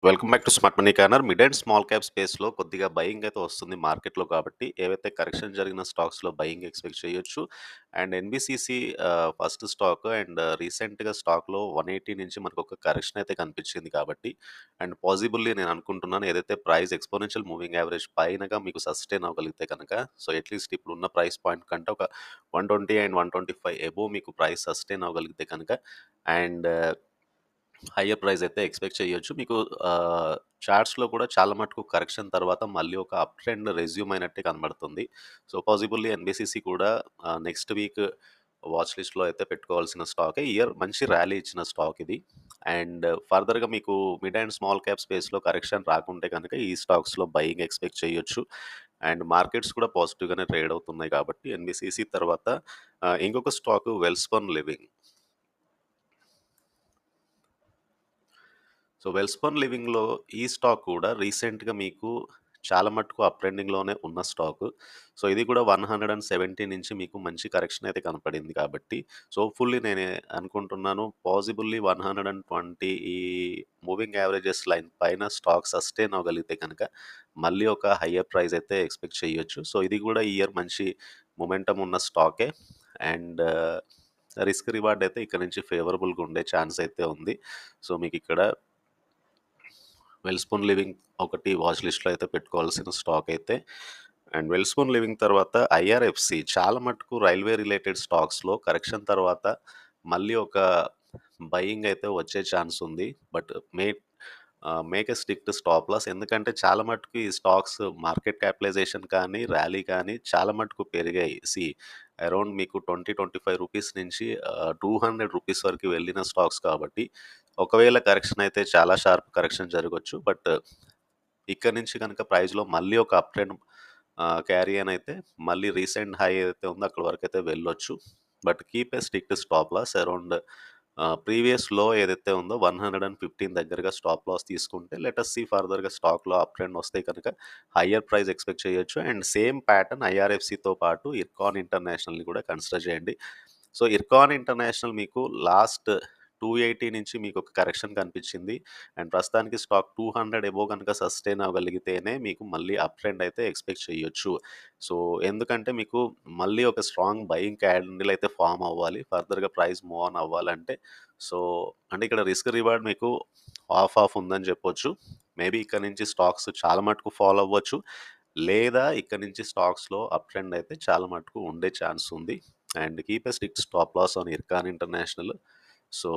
Welcome back to smart money corner. Mid and small cap స్పేస్‌లో కొద్దిగా buying అయితే వస్తుంది మార్కెట్‌లో కాబట్టి, ఏవైతే కరెక్షన్ జరిగిన స్టాక్స్‌లో బయింగ్ ఎక్స్‌పెక్ట్ చేయొచ్చు. And NBCC first stock and రీసెంట్‌గా స్టాక్‌లో 180 నుంచి మనకొక కరెక్షన్ అయితే కనిపించింది కాబట్టి, అండ్ పాజిబుల్లీ నేను అనుకుంటున్నాను ఏదైతే ప్రైస్ ఎక్స్‌పోనెన్షియల్ మూవింగ్ యావరేజ్ పైనగా మీకు సస్టైన్ అవ్వగలిగితే కనుక, సో అట్‌లీస్ట్ ఇప్పుడున్న ప్రైస్ పాయింట్ కంటే ఒక 120 అండ్ 125 అబోవ్ మీకు ప్రైస్ సస్టైన్ అవ్వగలిగితే కనుక, అండ్ హయ్యర్ ప్రైస్ అయితే ఎక్స్‌పెక్ట్ చేయొచ్చు. మీకు చార్ట్స్‌లో కూడా చాలా మటుకు కరెక్షన్ తర్వాత మళ్ళీ ఒక అప్ ట్రెండ్ రెజ్యూమ్ అయినట్టే కనబడుతుంది. సో, పాజిబుల్లీ ఎన్‌బీసీసీ కూడా నెక్స్ట్ వీక్ వాచ్ లిస్ట్‌లో అయితే పెట్టుకోవాల్సిన స్టాకే. ఈ ఇయర్ మంచి ర్యాలీ ఇచ్చిన స్టాక్ ఇది. అండ్ ఫర్దర్‌గా మీకు మిడ్ అండ్ స్మాల్ క్యాప్ స్పేస్‌లో కరెక్షన్ రాకుంటే కనుక ఈ స్టాక్స్‌లో బయింగ్ ఎక్స్‌పెక్ట్ చేయొచ్చు. అండ్ మార్కెట్స్ కూడా పాజిటివ్‌గానే ట్రేడ్ అవుతున్నాయి కాబట్టి ఎన్‌బీసీసీ తర్వాత ఇంకొక stock Welspun Living. So, Welspun లివింగ్‌లో ఈ స్టాక్ కూడా రీసెంట్‌గా మీకు చాలా మటుకు అప్ ట్రెండింగ్‌లోనే ఉన్న స్టాకు. సో, ఇది కూడా 170 నుంచి మీకు మంచి కరెక్షన్ అయితే కనపడింది కాబట్టి, సో, హోప్‌ఫుల్లీ నేనే అనుకుంటున్నాను పాజిబుల్లీ 120 ఈ మూవింగ్ యావరేజెస్ లైన్ పైన స్టాక్ సస్టైన్ అవ్వగలిగితే కనుక, మళ్ళీ ఒక హయ్యర్ ప్రైస్ అయితే ఎక్స్‌పెక్ట్ చేయొచ్చు. సో, ఇది కూడా ఈ ఇయర్ మంచి మొమెంటమ్ ఉన్న స్టాకే. అండ్ రిస్క్ రివార్డ్ అయితే ఇక్కడ నుంచి ఫేవరబుల్‌గా ఉండే ఛాన్స్ అయితే ఉంది. సో, మీకిక్కడ వెల్స్పూన్ లివింగ్ ఒకటి వాచ్ లిస్ట్‌లో అయితే పెట్టుకోవాల్సిన స్టాక్ అయితే. అండ్ వెల్స్పూన్ లివింగ్ తర్వాత ఐఆర్ఎఫ్‌సి చాలా మటుకు రైల్వే రిలేటెడ్ స్టాక్స్‌లో కరెక్షన్ తర్వాత మళ్ళీ ఒక బయింగ్ అయితే వచ్చే ఛాన్స్ ఉంది. But make a strict stop loss, ఎందుకంటే చాలా మటుకు ఈ స్టాక్స్ మార్కెట్ క్యాపిటలైజేషన్ కానీ, ర్యాలీ కానీ చాలా మటుకు పెరిగాయి. అరౌండ్ మీకు 20, 25 రూపీస్ నుంచి 200 రూపీస్ వరకు వెళ్ళిన స్టాక్స్ కాబట్టి, ఒకవేళ కరెక్షన్ అయితే చాలా షార్ప్ కరెక్షన్ జరగొచ్చు. బట్ ఇక్కడి నుంచి గనక ప్రైస్‌లో మళ్ళీ ఒక అప్ ట్రెండ్ క్యారీ ఆన్ అయితే మళ్ళీ రీసెంట్ హై ఏదైతే ఉందో అక్కడి వరకైతే వెళ్ళొచ్చు. But keep a strict stop loss around previous లో ఏదైతే ఉందో 115 దగ్గరగా స్టాప్ లాస్ తీసుకుంటే లెట్ అస్ సీ ఫర్దర్‌గా స్టాక్‌లో అప్ ట్రెండ్ వస్తే కనుక హయ్యర్ ప్రైస్ ఎక్స్‌పెక్ట్ చేయొచ్చు. అండ్ సేమ్ ప్యాటర్న్ ఐఆర్ఎఫ్‌సితో పాటు ఇర్కాన్ ఇంటర్నేషనల్‌ని కూడా కన్సిడర్ చేయండి. సో, ఇర్కాన్ ఇంటర్నేషనల్ మీకు లాస్ట్ 280 నుంచి మీకొక కరెక్షన్ కనిపించింది. అండ్ ప్రస్తుతానికి స్టాక్ 200 అబోవ్ గనుక సస్టైన్ అవ్వగలిగితేనే మీకు మళ్ళీ అప్ ట్రెండ్ అయితే ఎక్స్‌పెక్ట్ చేయొచ్చు. సో, ఎందుకంటే మీకు మళ్ళీ ఒక స్ట్రాంగ్ బయింగ్ క్యాండిల్ అయితే ఫార్మ్ అవ్వాలి. ఫర్దర్‌గా ప్రైస్ మూవ్ ఆన్ అవ్వాలంటే. సో, అంటే ఇక్కడ రిస్క్ రివార్డ్ మీకు హాఫ్ హాఫ్ ఉందని చెప్పొచ్చు. మేబీ ఇక్కడ నుంచి స్టాక్స్ చాలా మటుకు ఫాల్ అవ్వచ్చు. లేదా ఇక్కడ నుంచి స్టాక్స్‌లో అప్ ట్రెండ్ అయితే చాలా మటుకు ఉండే ఛాన్స్ ఉంది. And keep a strict stop loss on Ircon International. So,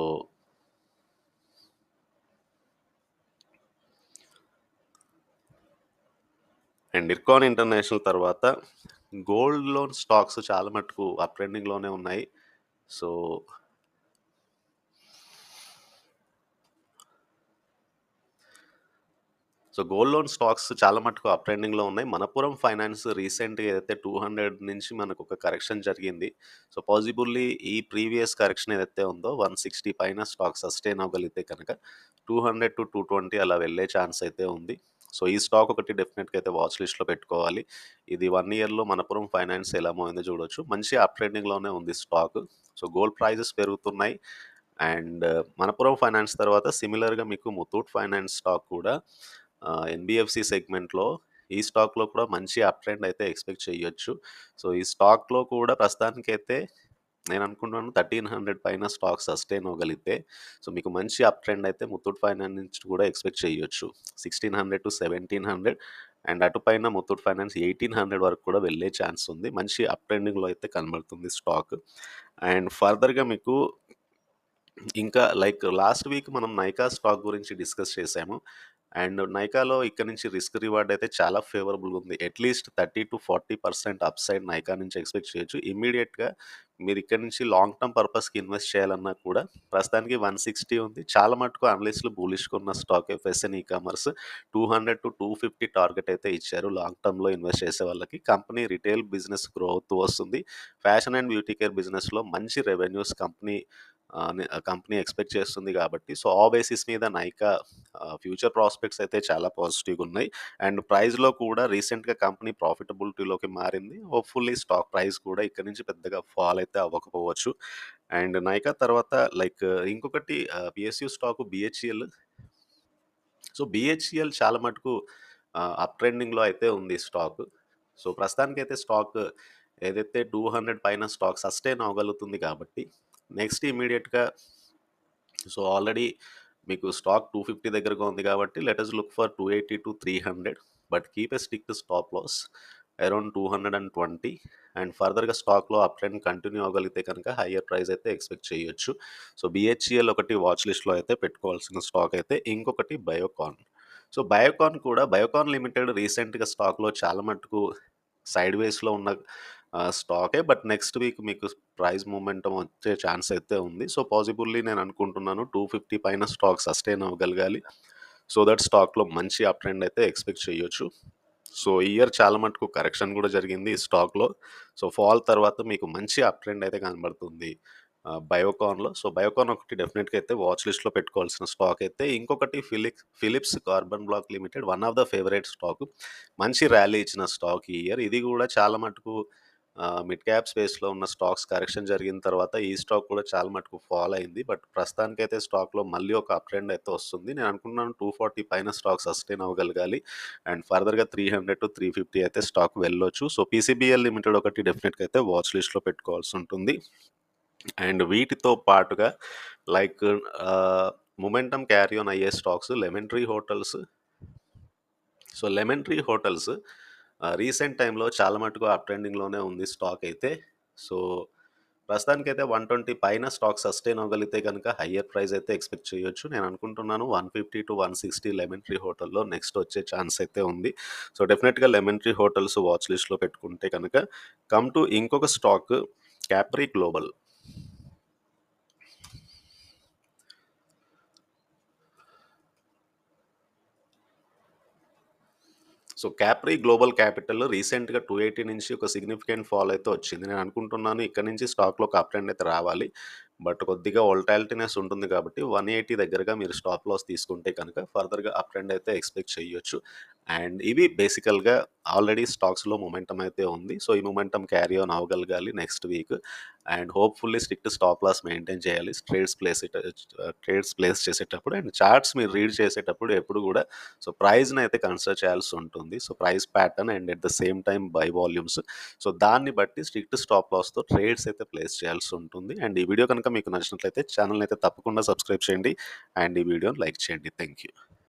and Ircon International తర్వాత గోల్డ్ లోన్ స్టాక్స్ చాలా మటుకు అప్ ట్రెండింగ్‌లోనే ఉన్నాయి. సో, గోల్డ్ లోన్ స్టాక్స్ చాలా మటుకు అప్ ట్రెండింగ్‌లో ఉన్నాయి. మనపురం ఫైనాన్స్ రీసెంట్‌గా ఏదైతే 200 నుంచి మనకొక కరెక్షన్ జరిగింది. సో, పాజిబుల్లీ ఈ ప్రీవియస్ కరెక్షన్ ఏదైతే ఉందో 160 పైన స్టాక్ సస్టైన్ అవ్వగలిగితే కనుక 200-220 అలా వెళ్ళే ఛాన్స్ అయితే ఉంది. సో, ఈ స్టాక్ ఒకటి డెఫినెట్‌గా అయితే వాచ్ లిస్ట్‌లో పెట్టుకోవాలి. ఇది 1 ఇయర్‌లో మనపురం ఫైనాన్స్ ఎలా మోయిందో చూడొచ్చు. మంచి అప్ ట్రెండింగ్‌లోనే ఉంది స్టాక్. సో, గోల్డ్ ప్రైజెస్ పెరుగుతున్నాయి. అండ్ మనపురం ఫైనాన్స్ తర్వాత సిమిలర్‌గా మీకు ముతూట్ ఫైనాన్స్ స్టాక్ కూడా ఎన్‌బీఎఫ్‌సి సెగ్మెంట్‌లో ఈ స్టాక్‌లో కూడా మంచి అప్ ట్రెండ్ అయితే ఎక్స్‌పెక్ట్ చేయొచ్చు. సో, ఈ స్టాక్‌లో కూడా ప్రస్తుతానికైతే నేననుకుంటున్నాను 1300 పైన స్టాక్ సస్టైన్ అవ్వగలిగితే, సో, మీకు మంచి అప్ ట్రెండ్ అయితే ముతూట్ ఫైనాన్స్ నుంచి కూడా ఎక్స్‌పెక్ట్ చేయొచ్చు. 1600-1700 అండ్ అటుపైన ముతూట్ ఫైనాన్స్ 1800 వరకు కూడా వెళ్ళే ఛాన్స్ ఉంది. మంచి అప్ ట్రెండింగ్‌లో అయితే కనబడుతుంది స్టాక్. అండ్ ఫర్దర్‌గా మీకు ఇంకా లైక్ లాస్ట్ వీక్ మనం నైకా స్టాక్ గురించి డిస్కస్ చేసాము. అండ్ నైకాలో ఇక్కడ నుంచి రిస్క్ రివార్డ్ అయితే చాలా ఫేవరబుల్‌గా ఉంది. అట్‌లీస్ట్ 30-40% అప్‌సైడ్ నైకా నుంచి ఎక్స్‌పెక్ట్ చేయొచ్చు. ఇమ్మీడియేట్‌గా మీరు ఇక్కడ నుంచి లాంగ్ టర్మ్ పర్పస్‌కి ఇన్వెస్ట్ చేయాలన్నా కూడా ప్రస్తుతానికి 160 ఉంది. చాలా మటుకు అనలిస్ట్‌లు బులిష్‌గా ఉన్న స్టాక్ ఎఫ్ఎస్ఎన్ ఈకామర్స్ 200-250 టార్గెట్ అయితే ఇచ్చారు లాంగ్ టర్మ్‌లో ఇన్వెస్ట్ చేసే వాళ్ళకి. కంపెనీ రిటైల్ బిజినెస్ గ్రో అవుతూ వస్తుంది. ఫ్యాషన్ అండ్ బ్యూటీ కేర్ బిజినెస్‌లో మంచి రెవెన్యూస్ కంపెనీ ఎక్స్‌పెక్ట్ చేస్తుంది కాబట్టి, సో, ఆ బేసిస్ మీద నైకా ఫ్యూచర్ ప్రాస్పెక్ట్స్ అయితే చాలా పాజిటివ్‌గా ఉన్నాయి. అండ్ ప్రైస్‌లో కూడా రీసెంట్‌గా కంపెనీ ప్రాఫిటబిలిటీలోకి మారింది. హోప్‌ఫుల్లీ స్టాక్ ప్రైస్ కూడా ఇక్కడి నుంచి పెద్దగా ఫాల్ అయితే అవ్వకపోవచ్చు. అండ్ నైకా తర్వాత లైక్ ఇంకొకటి PSU stock BHEL. So, BHEL చాలా మటుకు అప్ ట్రెండింగ్‌లో అయితే ఉంది స్టాకు. సో, ప్రస్తుతానికైతే స్టాక్ ఏదైతే 200 పైన స్టాక్ సస్టైన్ అవ్వగలుగుతుంది కాబట్టి, నెక్స్ట్ ఇమ్మీడియేట్‌గా సో, ఆల్రెడీ మీకు స్టాక్ 250 దగ్గరగా ఉంది కాబట్టి let us look for 280-300 but keep a strict stop loss around 220 and ఫర్దర్‌గా స్టాక్‌లో అప్ ట్రెండ్ కంటిన్యూ అవ్వగలిగితే కనుక హయ్యర్ ప్రైస్ అయితే ఎక్స్‌పెక్ట్ చేయొచ్చు. సో, BHEL ఒకటి వాచ్ లిస్ట్‌లో అయితే పెట్టుకోవాల్సిన స్టాక్ అయితే, ఇంకొకటి బయోకాన్. సో, బయోకాన్ లిమిటెడ్ రీసెంట్‌గా స్టాక్‌లో చాలా మటుకు సైడ్ వేస్‌లో ఉన్న స్టాకే. బట్ నెక్స్ట్ వీక్ మీకు ప్రైస్ మొమెంటమ్ వచ్చే ఛాన్స్ అయితే ఉంది. సో, పాజిబుల్లీ నేను అనుకుంటున్నాను 250 పైన స్టాక్ సస్టైన్ అవ్వగలగాలి. సో దట్ స్టాక్‌లో మంచి అప్ ట్రెండ్ అయితే ఎక్స్‌పెక్ట్ చేయొచ్చు. సో, ఈ ఇయర్ చాలా మటుకు కరెక్షన్ కూడా జరిగింది ఈ స్టాక్‌లో. సో, ఫాల్ తర్వాత మీకు మంచి అప్ ట్రెండ్ అయితే కనబడుతుంది బయోకాన్‌లో. సో, బయోకాన్ ఒకటి డెఫినిట్‌గా అయితే వాచ్ లిస్ట్‌లో పెట్టుకోవాల్సిన స్టాక్ అయితే. ఇంకొకటి Phillips Carbon Black Limited one of the favourite stock. మంచి ర్యాలీ ఇచ్చిన స్టాక్ ఈ ఇయర్. ఇది కూడా చాలా మటుకు మిడ్ క్యాప్ స్పేస్‌లో ఉన్న స్టాక్స్ కరెక్షన్ జరిగిన తర్వాత ఈ స్టాక్ కూడా చాలా మటుకు ఫాల్ అయింది. బట్ ప్రస్తుతానికైతే స్టాక్‌లో మళ్ళీ ఒక అప్ ట్రెండ్ అయితే వస్తుంది. నేను అనుకుంటున్నాను 240 పైన స్టాక్ సస్టైన్ అవ్వగలగాలి. అండ్ ఫర్దర్‌గా 300-350 అయితే స్టాక్ వెళ్ళొచ్చు. సో, PCBL లిమిటెడ్ ఒకటి డెఫినిట్‌గా అయితే వాచ్ లిస్ట్‌లో పెట్టుకోవాల్సి ఉంటుంది. అండ్ వీటితో పాటుగా లైక్ మొమెంటమ్ క్యారీ ఆన్ అయ్యే stocks lemon tree hotels. So, lemon tree hotels recent టైమ్‌లో చాలా మటుకు అప్ ట్రెండింగ్‌లోనే ఉంది స్టాక్ అయితే. సో, ప్రస్తుతానికైతే 120 పైన స్టాక్ సస్టైన్ అవ్వగలిగితే గనుక హయ్యర్ ప్రైస్ అయితే ఎక్స్‌పెక్ట్ చేయొచ్చు. నేను అనుకుంటున్నాను 150-160 లెమన్ ట్రీ హోటల్‌లో నెక్స్ట్ వచ్చే ఛాన్స్ అయితే ఉంది. సో, డెఫినిట్‌గా లెమన్ ట్రీ హోటల్స్ వాచ్ లిస్ట్‌లో పెట్టుకుంటే కనుక కమ్ టు ఇంకొక stock capri global. So, capri global capital రీసెంట్‌గా 280 నుంచి ఒక సిగ్నిఫికెంట్ ఫాల్ అయితే వచ్చింది. నేను అనుకుంటున్నాను ఇక్కడ నుంచి స్టాక్‌లో ఒక అప్ ట్రెండ్ అయితే రావాలి. బట్ కొద్దిగా వోలటాలిటీనెస్ ఉంటుంది కాబట్టి 180 దగ్గరగా మీరు స్టాప్ లాస్ తీసుకుంటే కనుక ఫర్దర్‌గా అప్ ట్రెండ్ అయితే ఎక్స్‌పెక్ట్ చేయొచ్చు. అండ్ ఇవి బేసికల్‌గా ఆల్రెడీ స్టాక్స్‌లో మొమెంటమ్ అయితే ఉంది. సో, ఈ మొమెంటమ్ క్యారీ ఆన్ అవ్వగలగాలి next week. And hopefully strict stop loss maintain చేయాలి. ట్రేడ్స్ ప్లేస్ చేసేటప్పుడు అండ్ చార్ట్స్ మీరు రీడ్ చేసేటప్పుడు ఎప్పుడు కూడా సో, ప్రైస్‌ని అయితే కన్సిడర్ చేయాల్సి ఉంటుంది. So, price pattern and at the same time by volumes. So, దాన్ని బట్టి స్ట్రిక్ట్ స్టాప్ లాస్‌తో ట్రేడ్స్ అయితే ప్లేస్ చేయాల్సి ఉంటుంది. అండ్ ఈ వీడియో కనుక మీకు నచ్చినట్లయితే ఛానెల్‌ని అయితే తప్పకుండా సబ్స్క్రైబ్ చేయండి. అండ్ ఈ వీడియోని లైక్ చేయండి. Thank you.